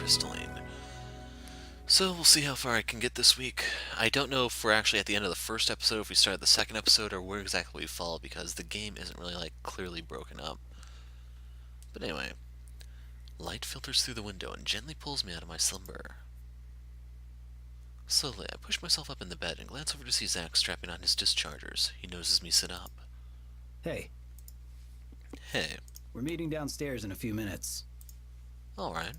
Crystalline. So we'll see how far I can get this week. I don't know if we're actually at the end of the first episode, if we start the second episode, or where exactly we fall, because the game isn't really, clearly broken up. But anyway, light filters through the window and gently pulls me out of my slumber. Slowly, I push myself up in the bed and glance over to see Zack strapping on his dischargers. He noses me sit up. Hey. Hey. We're meeting downstairs in a few minutes. Alright.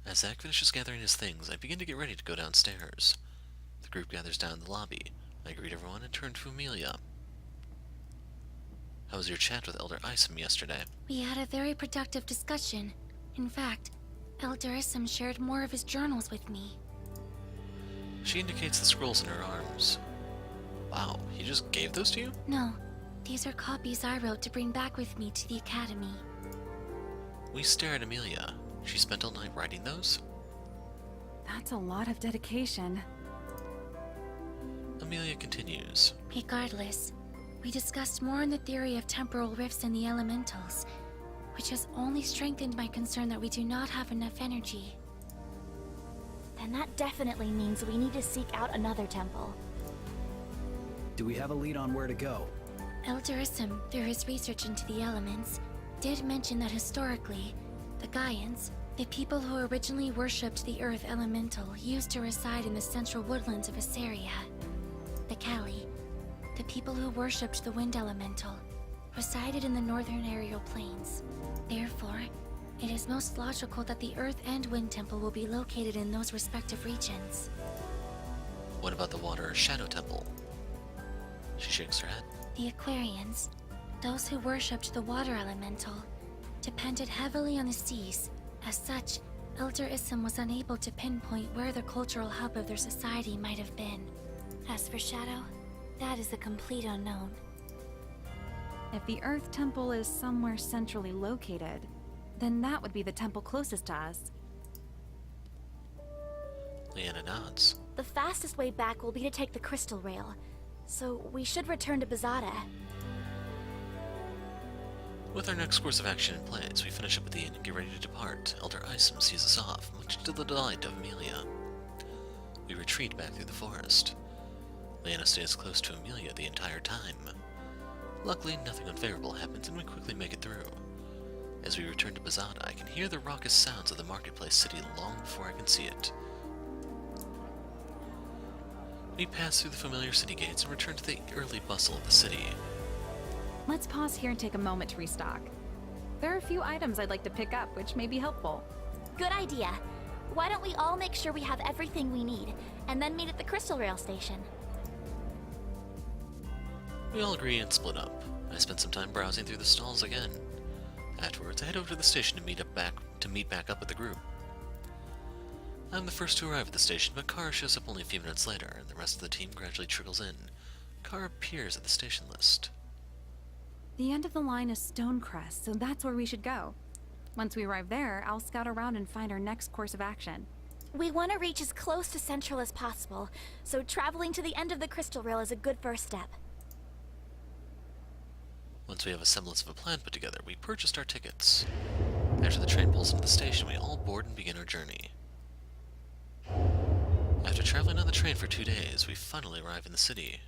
As Zack finishes gathering his things, I begin to get ready to go downstairs. The group gathers down in the lobby. I greet everyone and turn to Amelia. How was your chat with Elder Isom yesterday? We had a very productive discussion. In fact, Elder Isom shared more of his journals with me. She indicates the scrolls in her arms. Wow, he just gave those to you? No, these are copies I wrote to bring back with me to the academy. We stare at Amelia. She spent all night writing those? That's a lot of dedication. Amelia continues. Regardless, we discussed more on the theory of temporal rifts in the elementals, which has only strengthened my concern that we do not have enough energy. Then that definitely means we need to seek out another temple. Do we have a lead on where to go? Elder Isom, through his research into the elements, did mention that historically, the Gaians, the people who originally worshipped the Earth Elemental, used to reside in the central woodlands of Assyria. The Kali, the people who worshipped the Wind Elemental, resided in the northern aerial plains. Therefore, it is most logical that the Earth and Wind Temple will be located in those respective regions. What about the Water Shadow Temple? She shakes her head. The Aquarians, those who worshipped the Water Elemental, depended heavily on the seas. As such, Elder Isom was unable to pinpoint where the cultural hub of their society might have been. As for Shadow, that is a complete unknown. If the Earth Temple is somewhere centrally located, then that would be the temple closest to us. Leanna nods. The fastest way back will be to take the crystal rail, so we should return to Bazada. With our next course of action in place, we finish up at the inn and get ready to depart. Elder Isom sees us off, much to the delight of Amelia. We retreat back through the forest. Leanna stays close to Amelia the entire time. Luckily, nothing unfavorable happens and we quickly make it through. As we return to Bazada, I can hear the raucous sounds of the marketplace city long before I can see it. We pass through the familiar city gates and return to the early bustle of the city. Let's pause here and take a moment to restock. There are a few items I'd like to pick up, which may be helpful. Good idea. Why don't we all make sure we have everything we need, and then meet at the crystal rail station? We all agree and split up. I spend some time browsing through the stalls again. Afterwards, I head over to the station to meet back up with the group. I'm the first to arrive at the station, but Kara shows up only a few minutes later, and the rest of the team gradually trickles in. Kara appears at the station list. The end of the line is Stonecrest, so that's where we should go. Once we arrive there, I'll scout around and find our next course of action. We want to reach as close to Central as possible, so traveling to the end of the crystal rail is a good first step. Once we have a semblance of a plan put together, we purchased our tickets. After the train pulls into the station, we all board and begin our journey. After traveling on the train for 2 days, we finally arrive in the city.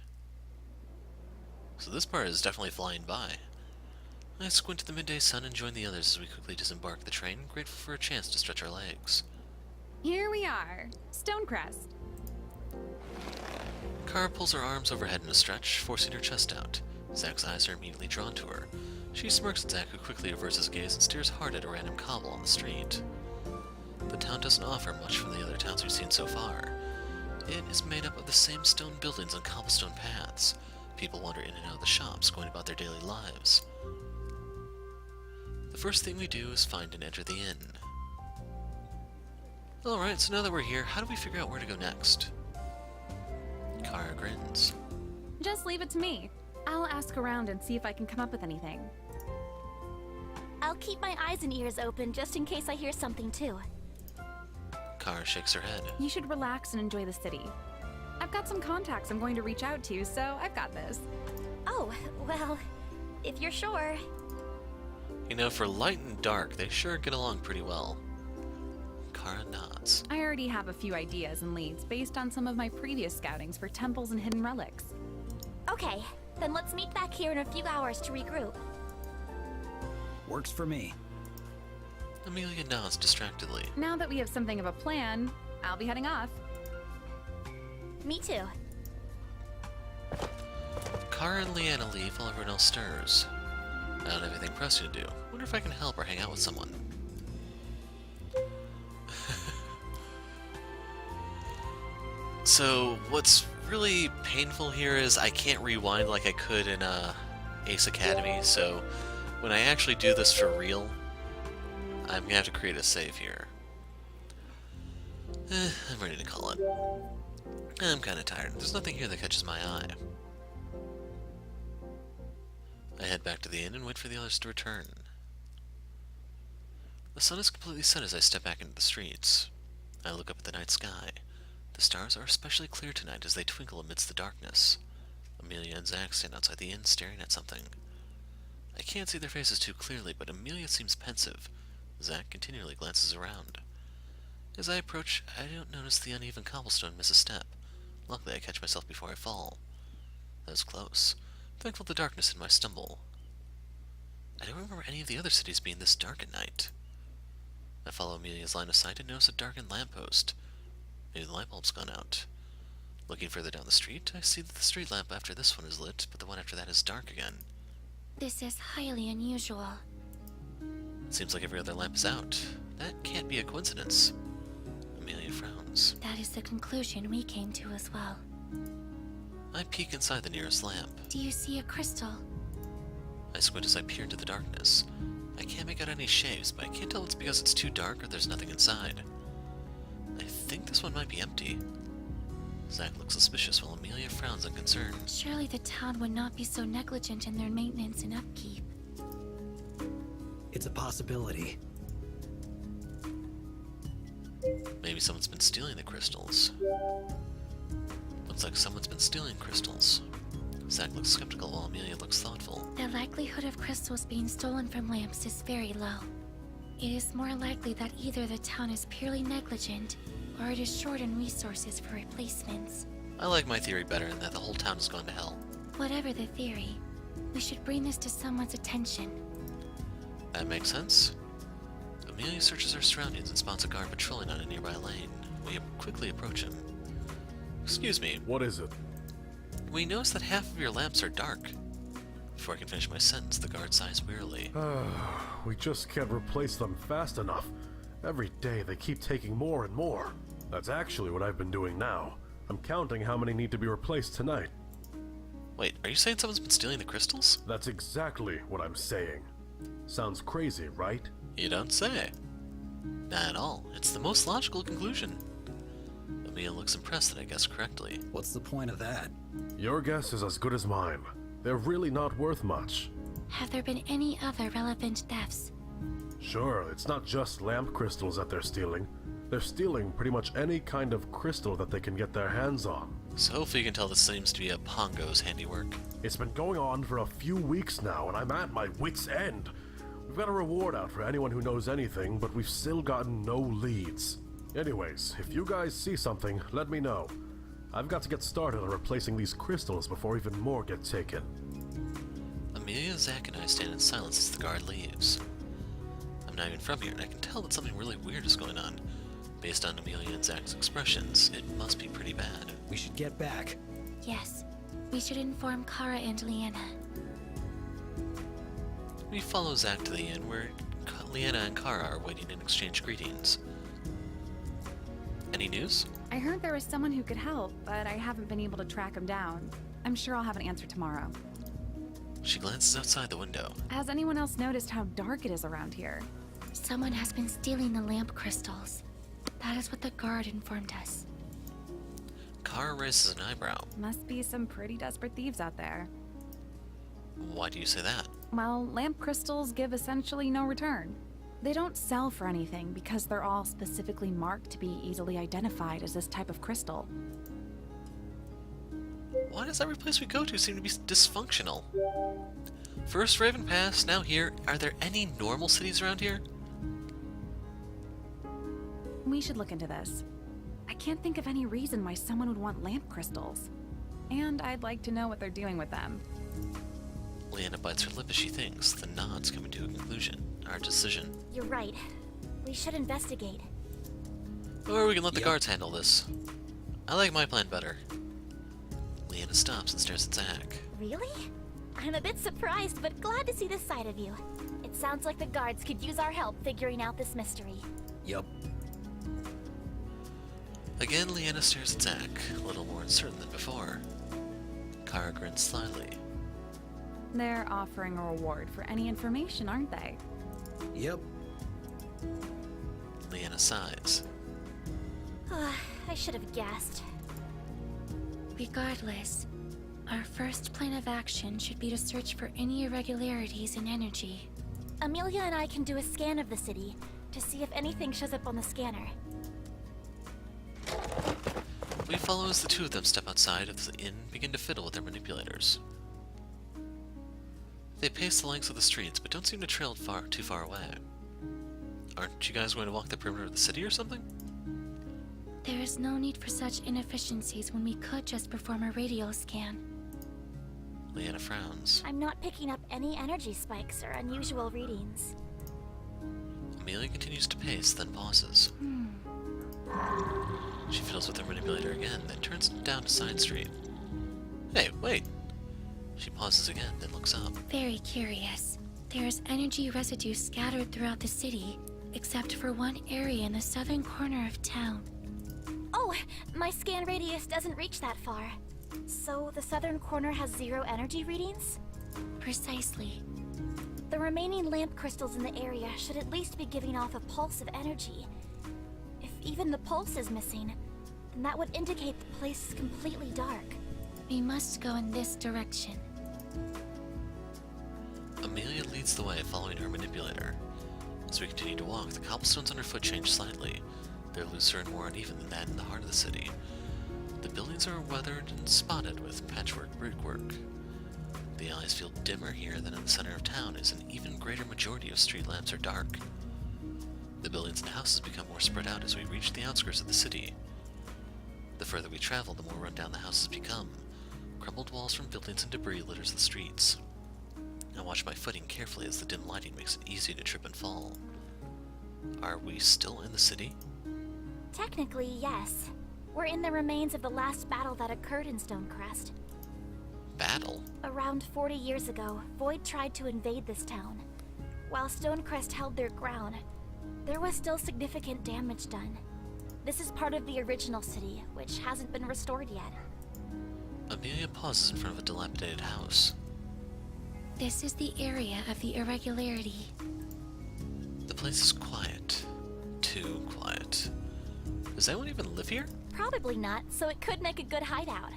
So this part is definitely flying by. I squint at the midday sun and join the others as we quickly disembark the train, grateful for a chance to stretch our legs. Here we are, Stonecrest. Kara pulls her arms overhead in a stretch, forcing her chest out. Zack's eyes are immediately drawn to her. She smirks at Zack, who quickly averts his gaze and stares hard at a random cobble on the street. The town doesn't offer much from the other towns we've seen so far. It is made up of the same stone buildings and cobblestone paths. People wander in and out of the shops, going about their daily lives. The first thing we do is find and enter the inn. Alright, so now that we're here, how do we figure out where to go next? Kara grins. Just leave it to me. I'll ask around and see if I can come up with anything. I'll keep my eyes and ears open just in case I hear something too. Kara shakes her head. You should relax and enjoy the city. I've got some contacts I'm going to reach out to, so I've got this. Oh, well, if you're sure. You know, for light and dark, they sure get along pretty well. Kara nods. I already have a few ideas and leads based on some of my previous scoutings for temples and hidden relics. Okay, then let's meet back here in a few hours to regroup. Works for me. Amelia nods distractedly. Now that we have something of a plan, I'll be heading off. Me too. Kara and Leanna leave while everyone else stirs. I don't have anything pressing to do. Wonder if I can help or hang out with someone. So, what's really painful here is I can't rewind like I could in Ace Academy, so when I actually do this for real, I'm gonna have to create a save here. I'm ready to call it. I'm kinda tired. There's nothing here that catches my eye. I head back to the inn and wait for the others to return. The sun is completely set as I step back into the streets. I look up at the night sky. The stars are especially clear tonight as they twinkle amidst the darkness. Amelia and Zach stand outside the inn staring at something. I can't see their faces too clearly, but Amelia seems pensive. Zach continually glances around. As I approach, I don't notice the uneven cobblestone miss a step. Luckily, I catch myself before I fall. That was close. Thankful the darkness in my stumble. I don't remember any of the other cities being this dark at night. I follow Amelia's line of sight and notice a darkened lamppost. Maybe the light bulb's gone out. Looking further down the street, I see that the street lamp after this one is lit, but the one after that is dark again. This is highly unusual. Seems like every other lamp is out. That can't be a coincidence. Amelia frowns. That is the conclusion we came to as well. I peek inside the nearest lamp. Do you see a crystal? I squint as I peer into the darkness. I can't make out any shapes, but I can't tell if it's because it's too dark or there's nothing inside. I think this one might be empty. Zach looks suspicious while Amelia frowns in concern. Surely the town would not be so negligent in their maintenance and upkeep. It's a possibility. Maybe someone's been stealing the crystals. Looks like someone's been stealing crystals. Zach looks skeptical while Amelia looks thoughtful. The likelihood of crystals being stolen from lamps is very low. It is more likely that either the town is purely negligent, or it is short in resources for replacements. I like my theory better in that the whole town has gone to hell. Whatever the theory, we should bring this to someone's attention. That makes sense. Amelia searches her surroundings and spots a guard patrolling on a nearby lane. We quickly approach him. Excuse me, What is it? we notice that half of your lamps are dark. Before I can finish my sentence, the guard sighs wearily. We just can't replace them fast enough. Every day they keep taking more and more. That's actually what I've been doing now. I'm counting how many need to be replaced tonight. Wait, are you saying someone's been stealing the crystals? That's exactly what I'm saying. Sounds crazy, right? You don't say. Not at all. It's the most logical conclusion. Amelia looks impressed that I guessed correctly. What's the point of that? Your guess is as good as mine. They're really not worth much. Have there been any other relevant thefts? Sure, it's not just lamp crystals that they're stealing. They're stealing pretty much any kind of crystal that they can get their hands on. So hopefully you can tell this seems to be a Pongo's handiwork. It's been going on for a few weeks now, and I'm at my wit's end. We've got a reward out for anyone who knows anything, but we've still gotten no leads. Anyways, if you guys see something, let me know. I've got to get started on replacing these crystals before even more get taken. Amelia, Zach, and I stand in silence as the guard leaves. I'm not even from here, and I can tell that something really weird is going on. Based on Amelia and Zach's expressions, it must be pretty bad. We should get back. Yes. We should inform Kara and Leanna. We follow Zach to the inn where Leanna and Kara are waiting and exchange greetings. Any news? I heard there was someone who could help, but I haven't been able to track him down. I'm sure I'll have an answer tomorrow. She glances outside the window. Has anyone else noticed how dark it is around here? Someone has been stealing the lamp crystals. That is what the guard informed us. Kara raises an eyebrow. Must be some pretty desperate thieves out there. Why do you say that? Well, lamp crystals give essentially no return. They don't sell for anything because they're all specifically marked to be easily identified as this type of crystal. Why does every place we go to seem to be dysfunctional? First Raven Pass, now here. Are there any normal cities around here? We should look into this. I can't think of any reason why someone would want lamp crystals. And I'd like to know what they're doing with them. Leanna bites her lip as she thinks, then nods, coming to a conclusion. Our decision. You're right. We should investigate. Or we can let the Yep. guards handle this. I like my plan better. Leanna stops and stares at Zach. Really? I'm a bit surprised, but glad to see this side of you. It sounds like the guards could use our help figuring out this mystery. Yup. Again, Leanna stares at Zach, a little more uncertain than before. Kara grins slyly. They're offering a reward for any information, aren't they? Yep. Leanna sighs. I should have guessed. Regardless, our first plan of action should be to search for any irregularities in energy. Amelia and I can do a scan of the city to see if anything shows up on the scanner. We follow as the two of them step outside of the inn and begin to fiddle with their manipulators. They pace the lengths of the streets, but don't seem to trail too far away. Aren't you guys going to walk the perimeter of the city or something? There is no need for such inefficiencies when we could just perform a radio scan. Leanna frowns. I'm not picking up any energy spikes or unusual readings. Amelia continues to pace, then pauses. She fiddles with her manipulator again, then turns down a side street. Hey, wait! She pauses again, then looks up. Very curious. There is energy residue scattered throughout the city, except for one area in the southern corner of town. Oh, my scan radius doesn't reach that far. So the southern corner has 0 energy readings? Precisely. The remaining lamp crystals in the area should at least be giving off a pulse of energy. If even the pulse is missing, then that would indicate the place is completely dark. We must go in this direction. Amelia leads the way, following her manipulator. As we continue to walk, the cobblestones underfoot change slightly. They're looser and more uneven than that in the heart of the city. The buildings are weathered and spotted with patchwork brickwork. The eyes feel dimmer here than in the center of town, as an even greater majority of street lamps are dark. The buildings and houses become more spread out as we reach the outskirts of the city. The further we travel, the more run-down the houses become. Crumbled walls from buildings and debris litters the streets. I watch my footing carefully as the dim lighting makes it easy to trip and fall. Are we still in the city? Technically, yes. We're in the remains of the last battle that occurred in Stonecrest. Battle? Around 40 years ago, Void tried to invade this town. While Stonecrest held their ground, there was still significant damage done. This is part of the original city, which hasn't been restored yet. Amelia pauses in front of a dilapidated house. This is the area of the irregularity. The place is quiet. Too quiet. Does anyone even live here? Probably not, so it could make a good hideout.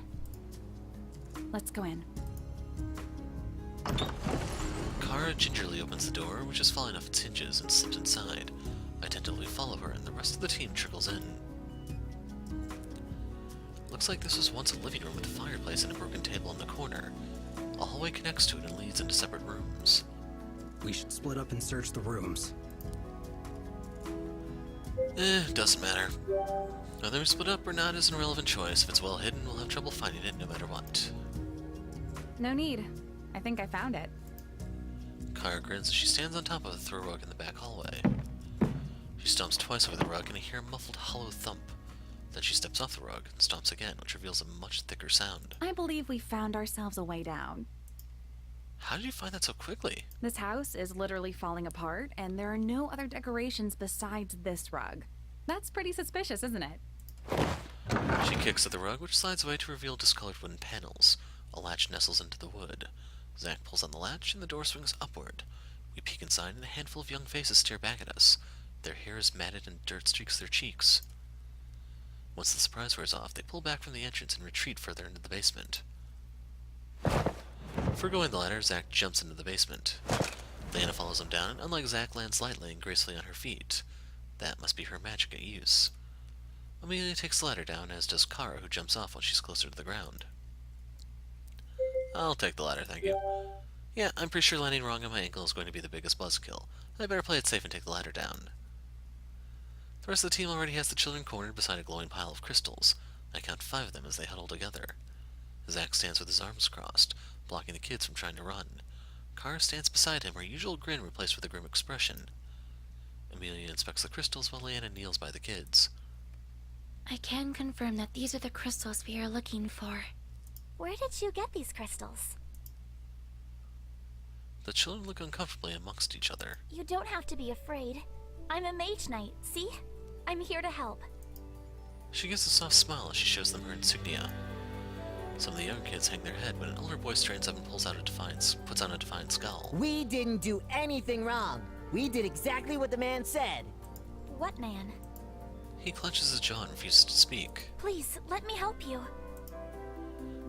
Let's go in. Kara gingerly opens the door, which is falling off its hinges, and slips inside. I tentatively follow her, and the rest of the team trickles in. Looks like this was once a living room with a fireplace and a broken table in the corner. A hallway connects to it and leads into separate rooms. We should split up and search the rooms. Doesn't matter. Whether we split up or not is an irrelevant choice. If it's well hidden, we'll have trouble finding it no matter what. No need. I think I found it. Kara grins as she stands on top of the throw rug in the back hallway. She stomps twice over the rug and I hear a muffled hollow thump. Then she steps off the rug and stomps again, which reveals a much thicker sound. I believe we found ourselves a way down. How did you find that so quickly? This house is literally falling apart, and there are no other decorations besides this rug. That's pretty suspicious, isn't it? She kicks at the rug, which slides away to reveal discolored wooden panels. A latch nestles into the wood. Zack pulls on the latch, and the door swings upward. We peek inside, and a handful of young faces stare back at us. Their hair is matted and dirt streaks their cheeks. Once the surprise wears off, they pull back from the entrance and retreat further into the basement. Forgoing the ladder, Zack jumps into the basement. Leanna follows him down, and unlike Zack, lands lightly and gracefully on her feet. That must be her magic at use. Amelia takes the ladder down, as does Kara, who jumps off when she's closer to the ground. I'll take the ladder, thank you. Yeah, I'm pretty sure landing wrong on my ankle is going to be the biggest buzzkill. I better play it safe and take the ladder down. The rest of the team already has the children cornered beside a glowing pile of crystals. I count 5 of them as they huddle together. Zack stands with his arms crossed, blocking the kids from trying to run. Kara stands beside him, her usual grin replaced with a grim expression. Amelia inspects the crystals while Leanna kneels by the kids. I can confirm that these are the crystals we are looking for. Where did you get these crystals? The children look uncomfortably amongst each other. You don't have to be afraid. I'm a mage knight, see? I'm here to help. She gives a soft smile as she shows them her insignia. Some of the younger kids hang their head when an older boy straightens up and puts on a defiant scowl. We didn't do anything wrong. We did exactly what the man said. What man? He clenches his jaw and refuses to speak. Please, let me help you.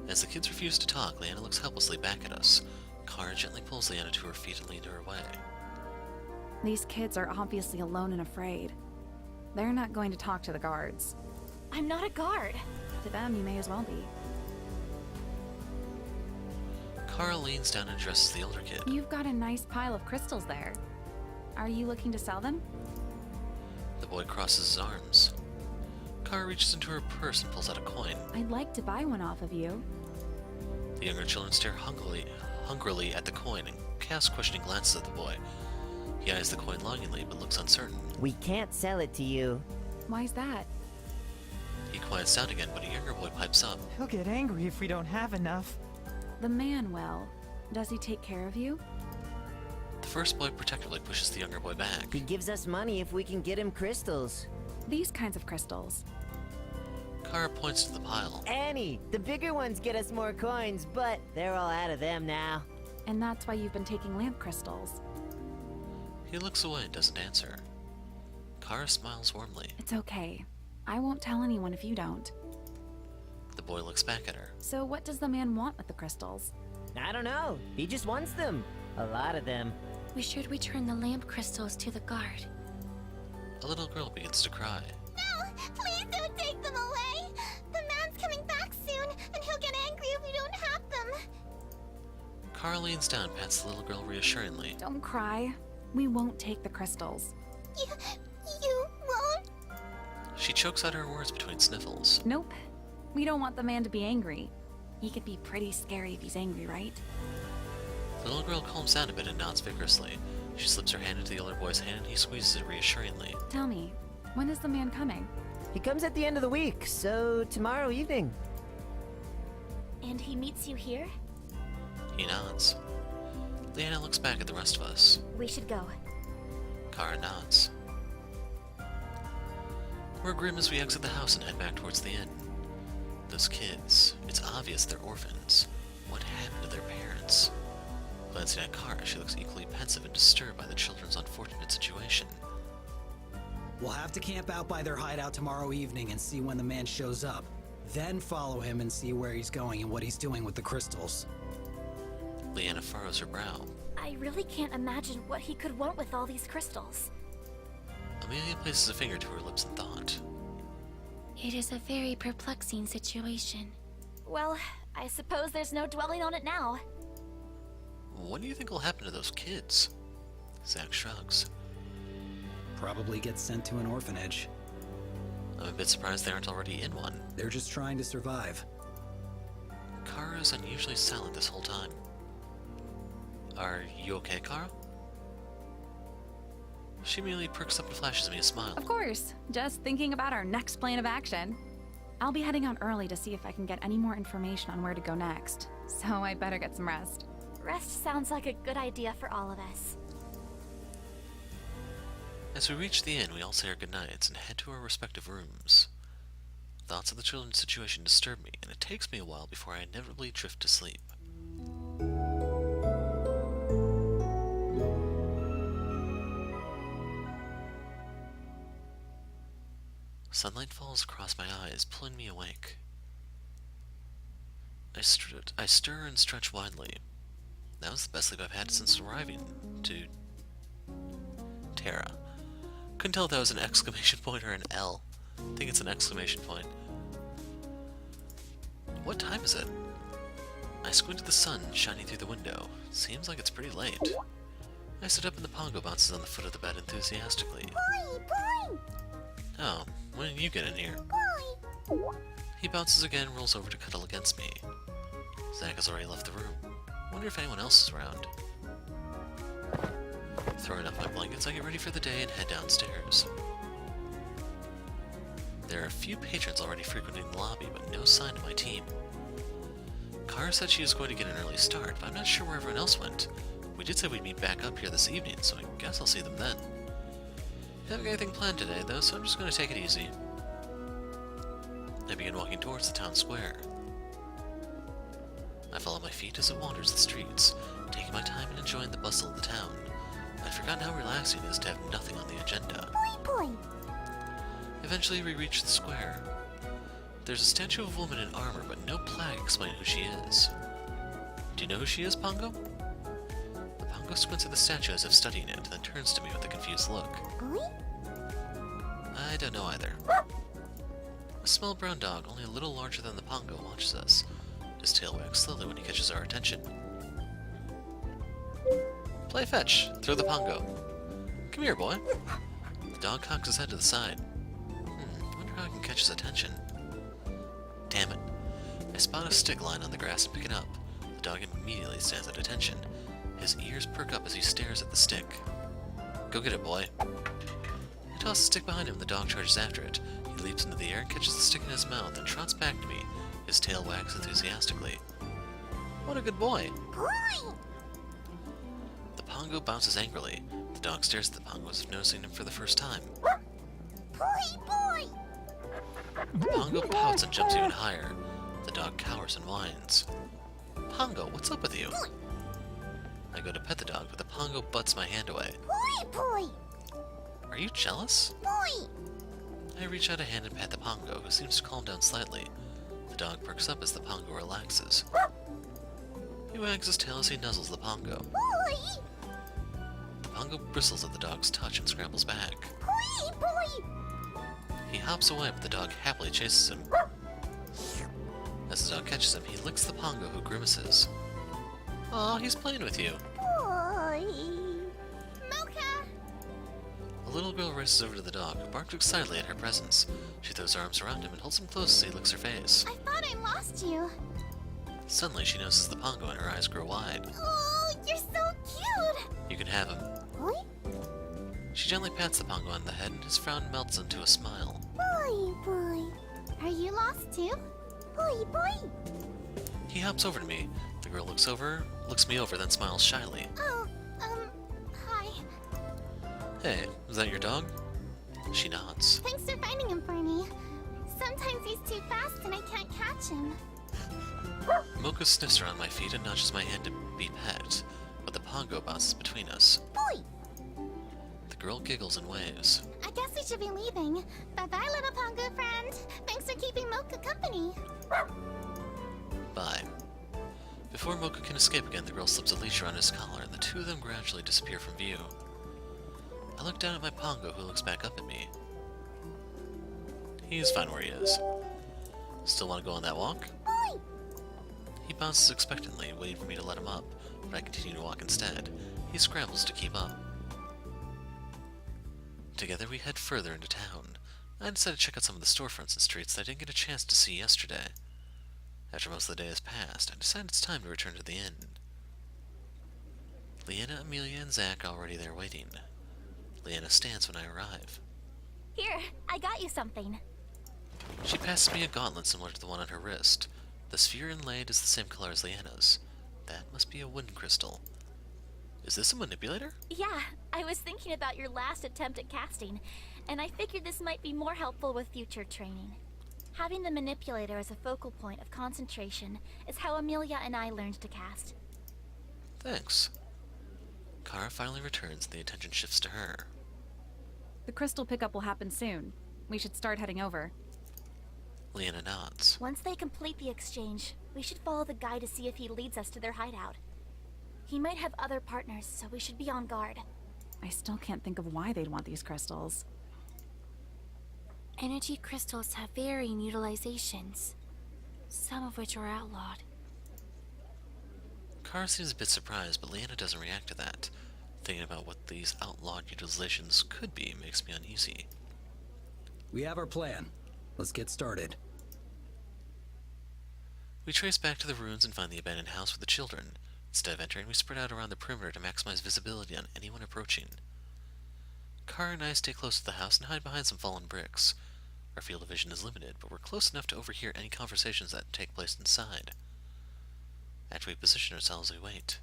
As the kids refuse to talk, Leanna looks helplessly back at us. Kara gently pulls Leanna to her feet and leads her away. These kids are obviously alone and afraid. They're not going to talk to the guards. I'm not a guard. To them, you may as well be. Kara leans down and addresses the older kid. You've got a nice pile of crystals there. Are you looking to sell them? The boy crosses his arms. Kara reaches into her purse and pulls out a coin. I'd like to buy one off of you. The younger children stare hungrily at the coin and cast questioning glances at the boy. He eyes the coin longingly but looks uncertain. We can't sell it to you. Why's that? He quiets down again, but a younger boy pipes up. He'll get angry if we don't have enough. The man, well, does he take care of you? The first boy protectively pushes the younger boy back. He gives us money if we can get him crystals. These kinds of crystals. Kara points to the pile. Annie, the bigger ones get us more coins, but they're all out of them now. And that's why you've been taking lamp crystals. He looks away and doesn't answer. Kara smiles warmly. It's okay. I won't tell anyone if you don't. The boy looks back at her. So what does the man want with the crystals? I don't know. He just wants them. A lot of them. We should return the lamp crystals to the guard. A little girl begins to cry. No! Please don't take them away! The man's coming back soon, and he'll get angry if we don't have them. Kara leans down and pats the little girl reassuringly. Don't cry. We won't take the crystals. You won't? She chokes out her words between sniffles. Nope. We don't want the man to be angry. He could be pretty scary if he's angry, right? The little girl calms down a bit and nods vigorously. She slips her hand into the older boy's hand and he squeezes it reassuringly. Tell me, when is the man coming? He comes at the end of the week, so tomorrow evening. And he meets you here? He nods. Leanna looks back at the rest of us. We should go. Kara nods. We're grim as we exit the house and head back towards the inn. Those kids, it's obvious they're orphans. What happened to their parents? Glancing at Kara, she looks equally pensive and disturbed by the children's unfortunate situation. We'll have to camp out by their hideout tomorrow evening and see when the man shows up. Then follow him and see where he's going and what he's doing with the crystals. Leanna furrows her brow. I really can't imagine what he could want with all these crystals. Amelia places a finger to her lips in thought. It is a very perplexing situation. Well, I suppose there's no dwelling on it now. What do you think will happen to those kids? Zack shrugs. Probably get sent to an orphanage. I'm a bit surprised they aren't already in one. They're just trying to survive. Kara is unusually silent this whole time. Are you okay, Kara? She immediately perks up and flashes me a smile. Of course. Just thinking about our next plan of action. I'll be heading out early to see if I can get any more information on where to go next. So I better get some rest. Rest sounds like a good idea for all of us. As we reach the inn, we all say our goodnights and head to our respective rooms. Thoughts of the children's situation disturb me, and it takes me a while before I inevitably drift to sleep. Sunlight falls across my eyes, pulling me awake. I stir and stretch widely. That was the best sleep I've had since arriving to Terra. Couldn't tell if that was an exclamation point or an L. I think it's an exclamation point. What time is it? I squint at the sun shining through the window. Seems like it's pretty late. I sit up and the pongo bounces on the foot of the bed enthusiastically. Boing, boing! Oh, when did you get in here? He bounces again and rolls over to cuddle against me. Zach has already left the room. Wonder if anyone else is around. Throwing up my blankets, I get ready for the day and head downstairs. There are a few patrons already frequenting the lobby, but no sign of my team. Kara said she was going to get an early start, but I'm not sure where everyone else went. We did say we'd meet back up here this evening, so I guess I'll see them then. Haven't got anything planned today, though, so I'm just going to take it easy. I begin walking towards the town square. I follow my feet as it wanders the streets, taking my time and enjoying the bustle of the town. I'd forgotten how relaxing it is to have nothing on the agenda. Eventually we reach the square. There's a statue of a woman in armor, but no plaque explaining who she is. Do you know who she is, Pongo? The Pongo squints at the statue as if studying it, then turns to me with a confused look. I don't know either. A small brown dog, only a little larger than the Pongo, watches us. His tail wags slowly when he catches our attention. Play fetch. Throw the Pongo. Come here, boy. The dog cocks his head to the side. Wonder how I can catch his attention. Damn it. I spot a stick lying on the grass and pick it up. The dog immediately stands at attention. His ears perk up as he stares at the stick. Go get it, boy. I toss the stick behind him and the dog charges after it. He leaps into the air and catches the stick in his mouth and trots back to me. His tail wags enthusiastically. What a good boy! The Pongo bounces angrily. The dog stares at the Pongo as if noticing him for the first time. The Pongo pouts and jumps even higher. The dog cowers and whines. Pongo, what's up with you? I go to pet the dog, but the Pongo butts my hand away. Are you jealous? I reach out a hand and pat the Pongo, who seems to calm down slightly. The dog perks up as the Pongo relaxes. He wags his tail as he nuzzles the Pongo. The Pongo bristles at the dog's touch and scrambles back. He hops away, but the dog happily chases him. As the dog catches him, he licks the Pongo, who grimaces. Aw, he's playing with you. A little girl races over to the dog, who barks excitedly at her presence. She throws her arms around him and holds him close as he licks her face. I thought I lost you. Suddenly, she notices the Pongo and her eyes grow wide. Oh, you're so cute. You can have him. She gently pats the Pongo on the head, and his frown melts into a smile. Boy. Are you lost too? Boy. He hops over to me. The girl looks me over, then smiles shyly. Oh, hi. Hey, is that your dog? She nods. Thanks for finding him for me. Sometimes he's too fast and I can't catch him. Mocha sniffs around my feet and nudges my hand to be pet, but the Pongo bounces between us. Boy. The girl giggles and waves. I guess we should be leaving. Bye-bye, little Pongo friend. Thanks for keeping Mocha company. Bye. Before Mocha can escape again, the girl slips a leash around his collar, and the two of them gradually disappear from view. I look down at my Pongo, who looks back up at me. He's fine where he is. Still want to go on that walk? Boy. He bounces expectantly, waiting for me to let him up, but I continue to walk instead. He scrambles to keep up. Together we head further into town. I decided to check out some of the storefronts and streets that I didn't get a chance to see yesterday. After most of the day has passed, I decided it's time to return to the inn. Leanna, Amelia, and Zach are already there waiting. Leanna stands when I arrive. Here, I got you something. She passes me a gauntlet similar to the one on her wrist. The sphere inlaid is the same color as Leanna's. That must be a wind crystal. Is this a manipulator? Yeah, I was thinking about your last attempt at casting, and I figured this might be more helpful with future training. Having the manipulator as a focal point of concentration is how Amelia and I learned to cast. Thanks. Kara finally returns and the attention shifts to her. The crystal pickup will happen soon. We should start heading over. Leanna nods. Once they complete the exchange, we should follow the guy to see if he leads us to their hideout. He might have other partners, so we should be on guard. I still can't think of why they'd want these crystals. Energy crystals have varying utilizations, some of which are outlawed. Kara seems a bit surprised, but Leanna doesn't react to that. Thinking about what these outlawed utilizations could be makes me uneasy. We have our plan. Let's get started. We trace back to the ruins and find the abandoned house with the children. Instead of entering, we spread out around the perimeter to maximize visibility on anyone approaching. Kara and I stay close to the house and hide behind some fallen bricks. Our field of vision is limited, but we're close enough to overhear any conversations that take place inside. After we position ourselves, we wait.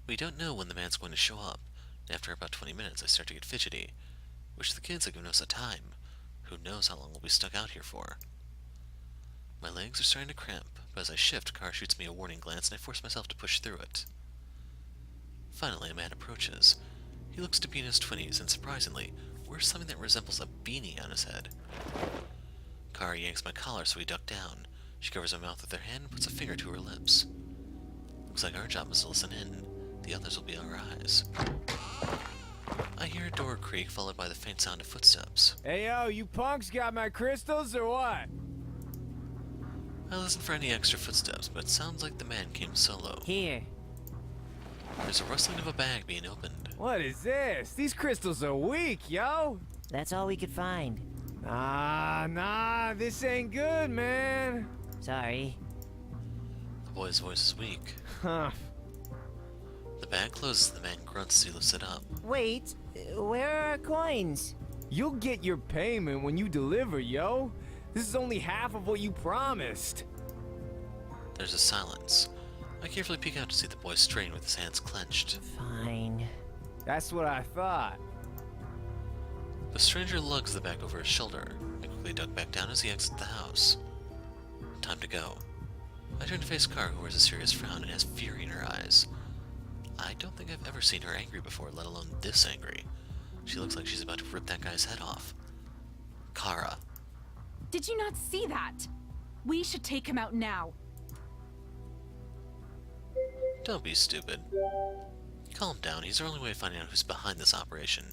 We don't know when the man's going to show up, and after about 20 minutes I start to get fidgety. Wish the kids had given us a time. Who knows how long we'll be stuck out here for. My legs are starting to cramp, but as I shift, Kara shoots me a warning glance and I force myself to push through it. Finally, a man approaches. He looks to be in his 20s and, surprisingly, wears something that resembles a beanie on his head. Kara yanks my collar so we duck down. She covers my mouth with her hand and puts a finger to her lips. Looks like our job is to listen in. The others will be our eyes. I hear a door creak, followed by the faint sound of footsteps. Hey yo, you punks got my crystals or what? I listen for any extra footsteps, but it sounds like the man came solo. Here. There's a rustling of a bag being opened. What is this? These crystals are weak, yo! That's all we could find. Nah, this ain't good, man. Sorry. The boy's voice is weak. Huh. The bag closes and the man grunts as he lifts it up. Wait, where are our coins? You'll get your payment when you deliver, yo. This is only half of what you promised. There's a silence. I carefully peek out to see the boy strain with his hands clenched. Fine. That's what I thought. The stranger lugs the bag over his shoulder. I quickly duck back down as he exits the house. Time to go. I turn to face Kara, who wears a serious frown and has fury in her eyes. I don't think I've ever seen her angry before, let alone this angry. She looks like she's about to rip that guy's head off. Kara. Did you not see that? We should take him out now. Don't be stupid. Calm down, he's our only way of finding out who's behind this operation.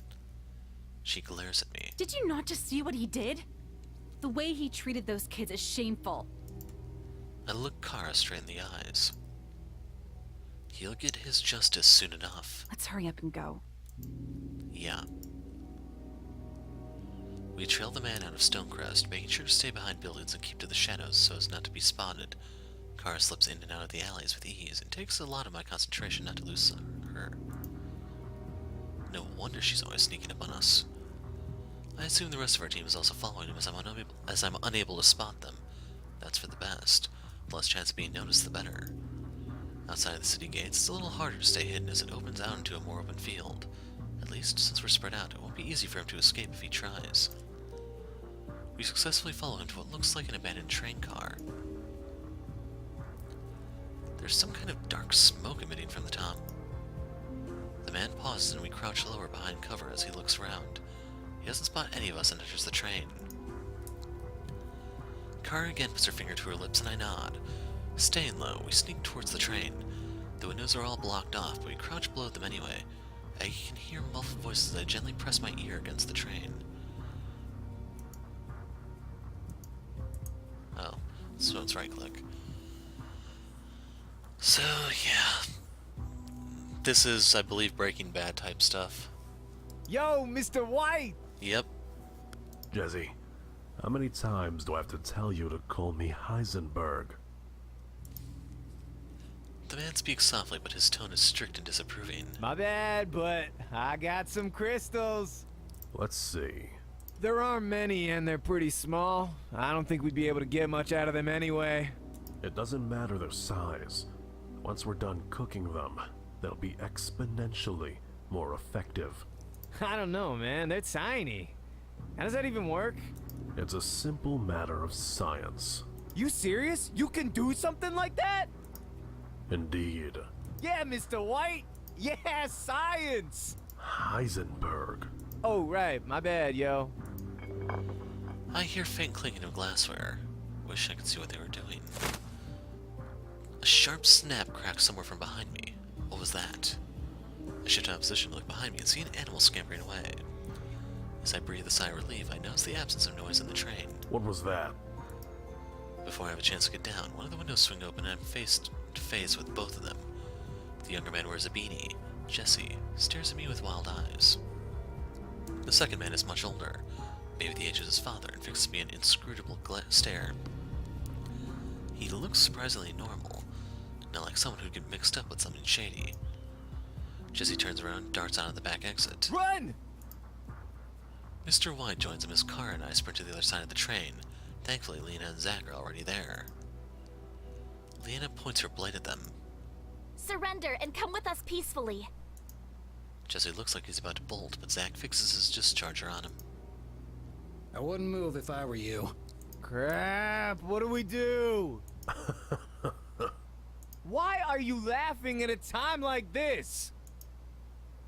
She glares at me. Did you not just see what he did? The way he treated those kids is shameful. I look Kara straight in the eyes. He'll get his justice soon enough. Let's hurry up and go. Yeah. We trail the man out of Stonecrest, making sure to stay behind buildings and keep to the shadows so as not to be spotted. Kara slips in and out of the alleys with ease, and takes a lot of my concentration not to lose her. No wonder she's always sneaking up on us. I assume the rest of our team is also following him as I'm unable to spot them. That's for the best. The less chance of being noticed, the better. Outside of the city gates, it's a little harder to stay hidden as it opens out into a more open field. At least, since we're spread out, it won't be easy for him to escape if he tries. We successfully follow him to what looks like an abandoned train car. There's some kind of dark smoke emitting from the top. The man pauses and we crouch lower behind cover as he looks around. He doesn't spot any of us and enters the train. Kara again puts her finger to her lips and I nod. Staying low, we sneak towards the train. The windows are all blocked off, but we crouch below them anyway. I can hear muffled voices as I gently press my ear against the train. Oh, so it's right click. So, yeah. This is, I believe, Breaking Bad type stuff. Yo, Mr. White! Yep. Jesse, how many times do I have to tell you to call me Heisenberg? The man speaks softly, but his tone is strict and disapproving. My bad, but I got some crystals. Let's see. There aren't many and they're pretty small. I don't think we'd be able to get much out of them anyway. It doesn't matter their size. Once we're done cooking them, they'll be exponentially more effective. I don't know, man. They're tiny. How does that even work? It's a simple matter of science. You serious? You can do something like that? Indeed. Yeah, Mr. White! Yeah, science! Heisenberg. Oh, right. My bad, yo. I hear faint clinking of glassware. Wish I could see what they were doing. A sharp snap cracks somewhere from behind me. What was that? I shift out of position to look behind me and see an animal scampering away. As I breathe a sigh of relief, I notice the absence of noise in the train. What was that? Before I have a chance to get down, one of the windows swing open and I'm face to face with both of them. The younger man wears a beanie. Jesse stares at me with wild eyes. The second man is much older, maybe the age of his father, and fixes me an inscrutable stare. He looks surprisingly normal, not like someone who'd get mixed up with something shady. Jesse turns around and darts out of the back exit. Run! Mr. White joins him as Car and I sprint to the other side of the train. Thankfully, Lena and Zach are already there. Lena points her blade at them. Surrender and come with us peacefully. Jesse looks like he's about to bolt, but Zach fixes his discharger on him. I wouldn't move if I were you. Crap, what do we do? Why are you laughing at a time like this?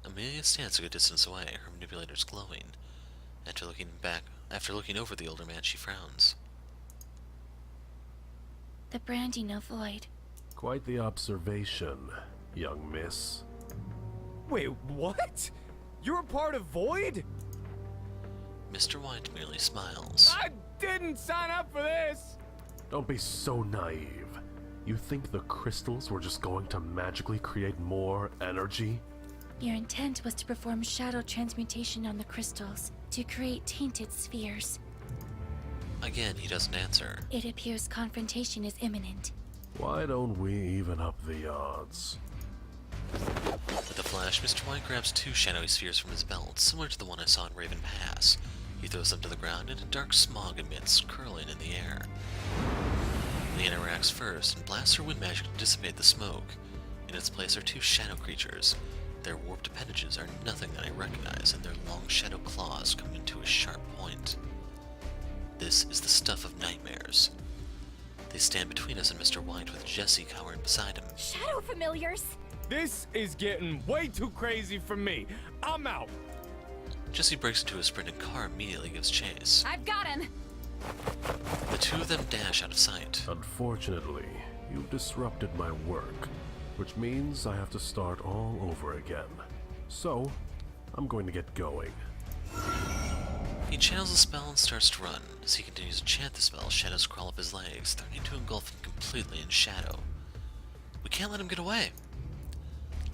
Amelia stands a good distance away, her manipulator's glowing. After looking over the older man, she frowns. The branding of Void. Quite the observation, young miss. Wait, what? You're a part of Void? Mr. White merely smiles. I didn't sign up for this! Don't be so naive. You think the crystals were just going to magically create more energy? Your intent was to perform shadow transmutation on the crystals to create tainted spheres. Again, he doesn't answer. It appears confrontation is imminent. Why don't we even up the odds? With a flash, Mr. White grabs 2 shadowy spheres from his belt, similar to the one I saw in Raven Pass. He throws them to the ground, and a dark smog emits, curling in the air. Lena reacts first, and blasts her wind magic to dissipate the smoke. In its place are 2 shadow creatures. Their warped appendages are nothing that I recognize, and their long shadow claws come into a sharp point. This is the stuff of nightmares. They stand between us and Mr. White, with Jesse cowering beside him. Shadow familiars! This is getting way too crazy for me. I'm out. Jesse breaks into a sprint and Car immediately gives chase. I've got him! The 2 of them dash out of sight. Unfortunately, you've disrupted my work, which means I have to start all over again. So, I'm going to get going. He channels the spell and starts to run. As he continues to chant the spell, shadows crawl up his legs, threatening to engulf him completely in shadow. We can't let him get away.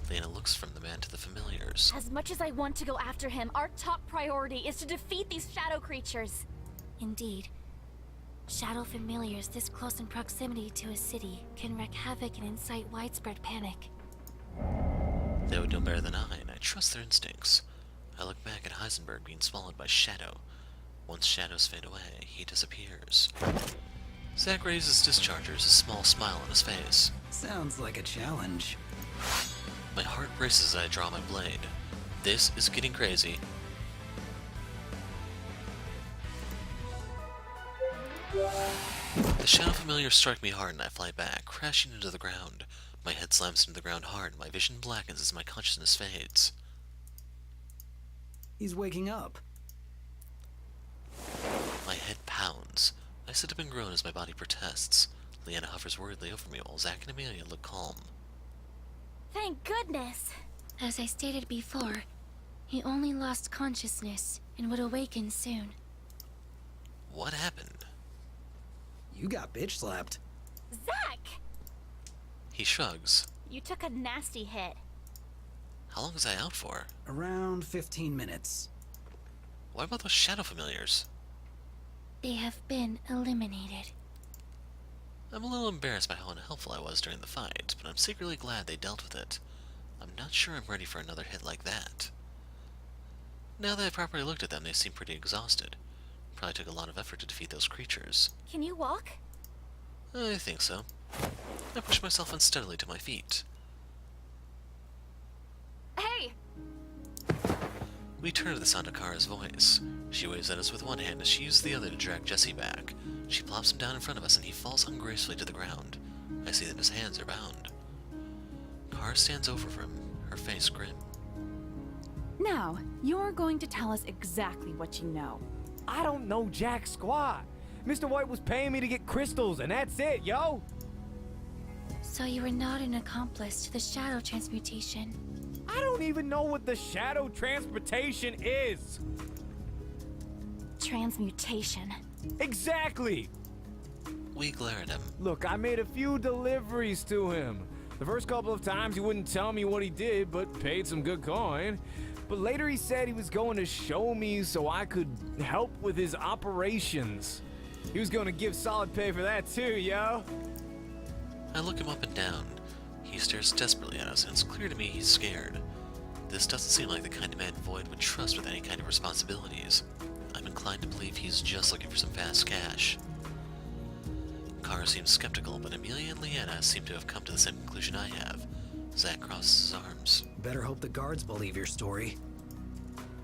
Lena looks from the man to the familiars. As much as I want to go after him, our top priority is to defeat these shadow creatures. Indeed. Shadow familiars this close in proximity to a city can wreak havoc and incite widespread panic. They would know better than I, and I trust their instincts. I look back at Heisenberg being swallowed by Shadow. Once shadows fade away, he disappears. Zach raises dischargers, a small smile on his face. Sounds like a challenge. My heart races as I draw my blade. This is getting crazy. The shadow familiars strike me hard and I fly back, crashing into the ground. My head slams into the ground hard and my vision blackens as my consciousness fades. He's waking up. My head pounds. I sit up and groan as my body protests. Leanna hovers worriedly over me while Zach and Amelia look calm. Thank goodness. As I stated before, he only lost consciousness and would awaken soon. What happened? You got bitch slapped. Zach! He shrugs. You took a nasty hit. How long was I out for? Around 15 minutes. What about those shadow familiars? They have been eliminated. I'm a little embarrassed by how unhelpful I was during the fight, but I'm secretly glad they dealt with it. I'm not sure I'm ready for another hit like that. Now that I've properly looked at them, they seem pretty exhausted. Probably took a lot of effort to defeat those creatures. Can you walk? I think so. I push myself unsteadily to my feet. Hey! We turn to the sound of Kara's voice. She waves at us with one hand as she uses the other to drag Jesse back. She plops him down in front of us and he falls ungracefully to the ground. I see that his hands are bound. Kara stands over him, her face grim. Now, you're going to tell us exactly what you know. I don't know jack squat. Mr. White was paying me to get crystals, and that's it, yo! So you were not an accomplice to the shadow transmutation. I don't even know what the shadow transportation is! Transmutation. Exactly! We glare at him. Look, I made a few deliveries to him. The first couple of times he wouldn't tell me what he did, but paid some good coin. But later he said he was going to show me so I could help with his operations. He was going to give solid pay for that too, yo. I look him up and down. He stares desperately at us, and it's clear to me he's scared. This doesn't seem like the kind of man Void would trust with any kind of responsibilities. I'm inclined to believe he's just looking for some fast cash. Kara seems skeptical, but Amelia and Leanna seem to have come to the same conclusion I have. Zack crosses his arms. Better hope the guards believe your story.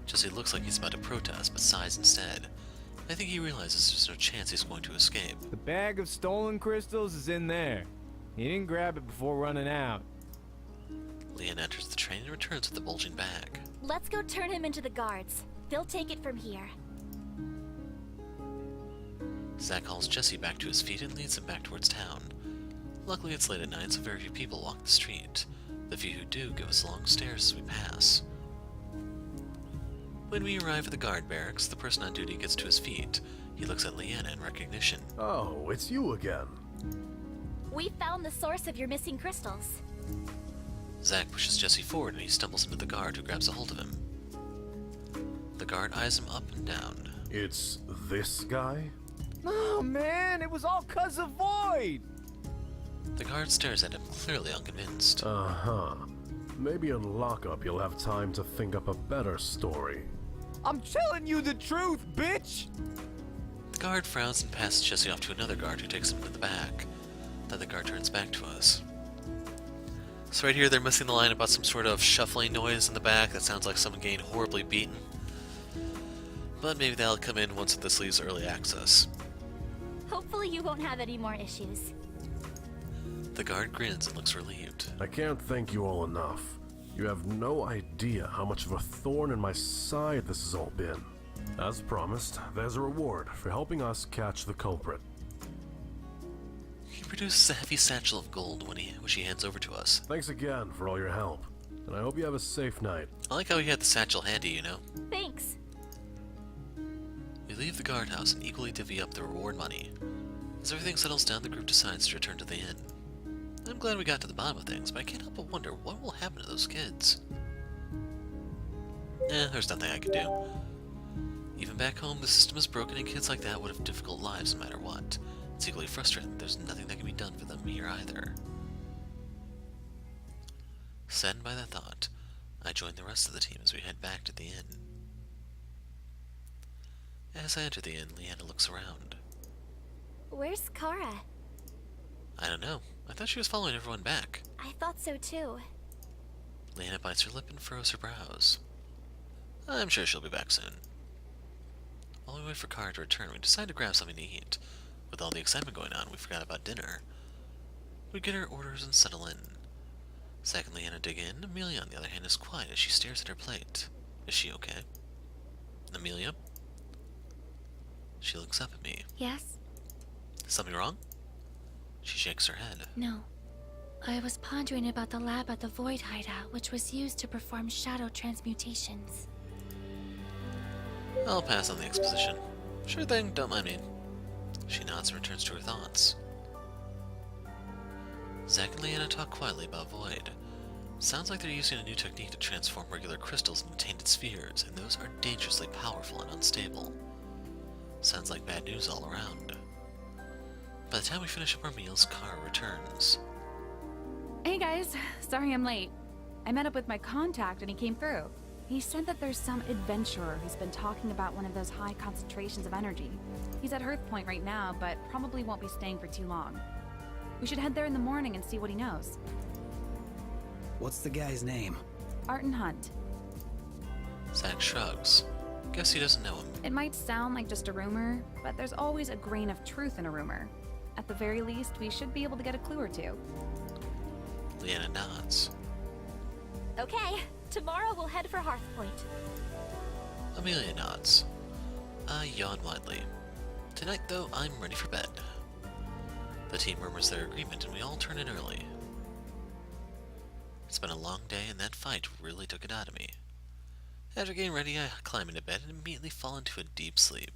Jesse looks like he's about to protest, but sighs instead. I think he realizes there's no chance he's going to escape. The bag of stolen crystals is in there. He didn't grab it before running out. Leanna enters the train and returns with the bulging bag. Let's go turn him into the guards. They'll take it from here. Zack hauls Jesse back to his feet and leads him back towards town. Luckily it's late at night, so very few people walk the street. The few who do give us long stares as we pass. When we arrive at the guard barracks, the person on duty gets to his feet. He looks at Leanna in recognition. Oh, it's you again. We found the source of your missing crystals. Zack pushes Jesse forward and he stumbles into the guard, who grabs a hold of him. The guard eyes him up and down. It's this guy? Oh man, it was all 'cause of Void! The guard stares at him, clearly unconvinced. Uh-huh. Maybe in lockup you'll have time to think up a better story. I'm telling you the truth, bitch! The guard frowns and passes Jesse off to another guard who takes him to the back. Then the guard turns back to us. So right here they're missing the line about some sort of shuffling noise in the back that sounds like someone getting horribly beaten. But maybe that'll come in once this leaves early access. Hopefully you won't have any more issues. The guard grins and looks relieved. I can't thank you all enough. You have no idea how much of a thorn in my side this has all been. As promised, there's a reward for helping us catch the culprit. He produces a heavy satchel of gold which he hands over to us. Thanks again for all your help, and I hope you have a safe night. I like how he had the satchel handy, you know? Thanks. We leave the guardhouse and equally divvy up the reward money. As everything settles down, the group decides to return to the inn. I'm glad we got to the bottom of things, but I can't help but wonder what will happen to those kids. There's nothing I can do. Even back home, the system is broken and kids like that would have difficult lives no matter what. It's equally frustrating there's nothing that can be done for them here either. Saddened by that thought, I join the rest of the team as we head back to the inn. As I enter the inn, Leanna looks around. Where's Kara? I don't know. I thought she was following everyone back. I thought so too. Leanna bites her lip and furrows her brows. I'm sure she'll be back soon. While we wait for Kara to return, we decide to grab something to eat. With all the excitement going on, we forgot about dinner. We get our orders and settle in. Zack and Leanna dig in. Amelia, on the other hand, is quiet as she stares at her plate. Is she okay? Amelia? She looks up at me. Yes? Something wrong? She shakes her head. No. I was pondering about the lab at the Void hideout, which was used to perform shadow transmutations. I'll pass on the exposition. Sure thing, don't mind me. She nods and returns to her thoughts. Zack and Leanna talk quietly about Void. Sounds like they're using a new technique to transform regular crystals into tainted spheres, and those are dangerously powerful and unstable. Sounds like bad news all around. By the time we finish up our meals, Kara returns. Hey guys, sorry I'm late. I met up with my contact and he came through. He said that there's some adventurer who's been talking about one of those high concentrations of energy. He's at Earth Point right now, but probably won't be staying for too long. We should head there in the morning and see what he knows. What's the guy's name? Arton Hunt. Zack shrugs. Guess he doesn't know him. It might sound like just a rumor, but there's always a grain of truth in a rumor. At the very least, we should be able to get a clue or two. Leanna nods. Okay, tomorrow we'll head for Hearth Point. Amelia nods. I yawn widely. Tonight, though, I'm ready for bed. The team murmurs their agreement and we all turn in early. It's been a long day and that fight really took it out of me. After getting ready, I climb into bed and immediately fall into a deep sleep.